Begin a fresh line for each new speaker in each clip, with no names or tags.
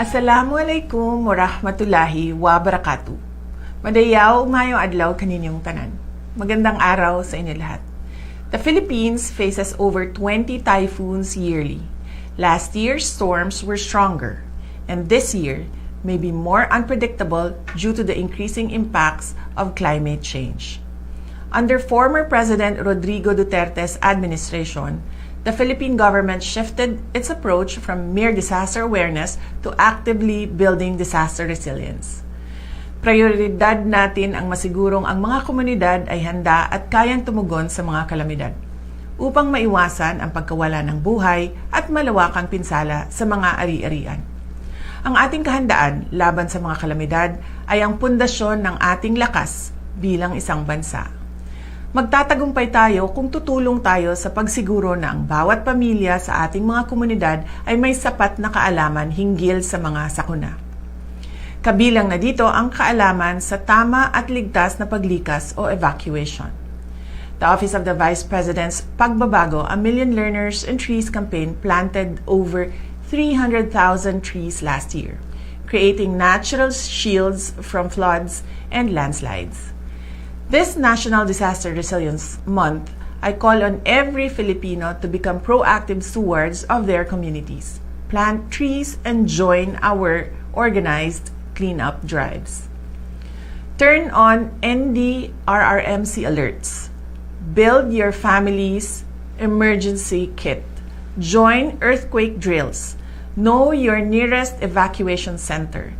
Assalamualaikum warahmatullahi wabarakatuh. Madayaw umayong adlaw kaninyong tanan. Magandang araw sa inyo lahat. The Philippines faces over 20 typhoons yearly. Last year's storms were stronger, and this year may be more unpredictable due to the increasing impacts of climate change. Under former President Rodrigo Duterte's administration, the Philippine government shifted its approach from mere disaster awareness to actively building disaster resilience. Prioridad natin ang masigurong ang mga komunidad ay handa at kayang tumugon sa mga kalamidad upang maiwasan ang pagkawala ng buhay at malawakang pinsala sa mga ari-arian. Ang ating kahandaan laban sa mga kalamidad ay ang pundasyon ng ating lakas bilang isang bansa. Magtatagumpay tayo kung tutulong tayo sa pagsiguro na ang bawat pamilya sa ating mga komunidad ay may sapat na kaalaman hinggil sa mga sakuna. Kabilang na dito ang kaalaman sa tama at ligtas na paglikas o evacuation. The Office of the Vice President's Pagbabago, a Million Learners and Trees campaign planted over 300,000 trees last year, creating natural shields from floods and landslides. This National Disaster Resilience Month, I call on every Filipino to become proactive stewards of their communities, plant trees, and join our organized cleanup drives. Turn on NDRRMC alerts. Build your family's emergency kit. Join earthquake drills. Know your nearest evacuation center.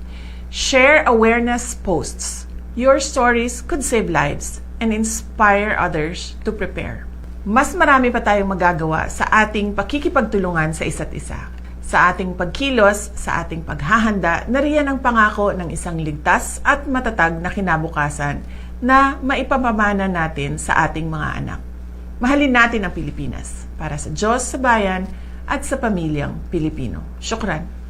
Share awareness posts. Your stories could save lives and inspire others to prepare. Mas marami pa tayong magagawa sa ating pakikipagtulungan sa isa't isa. Sa ating pagkilos, sa ating paghahanda, nariyan ang pangako ng isang ligtas at matatag na kinabukasan na maipapamana natin sa ating mga anak. Mahalin natin ang Pilipinas para sa Diyos, sa bayan, at sa pamilyang Pilipino. Syukran.